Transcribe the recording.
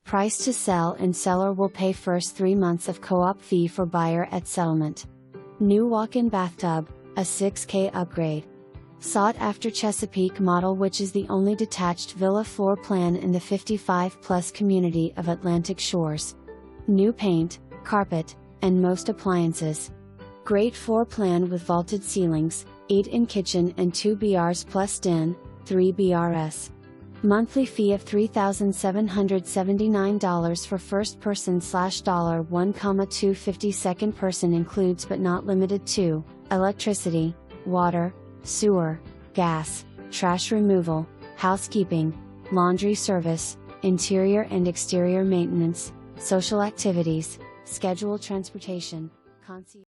Price to sell, and seller will pay first 3 months of co-op fee for buyer at settlement. New walk-in bathtub, a 6K upgrade. Sought after Chesapeake model, which is the only detached villa floor plan in the 55+ community of Atlantic Shores. New paint, carpet, and most appliances. Great floor plan with vaulted ceilings, 8-in kitchen and 2 BRs plus den, 3 BRs. Monthly fee of $3,779 for first person / $1,250 second person, includes but not limited to electricity, water, sewer, gas, trash removal, housekeeping, laundry service, interior and exterior maintenance, social activities, scheduled transportation, concierge.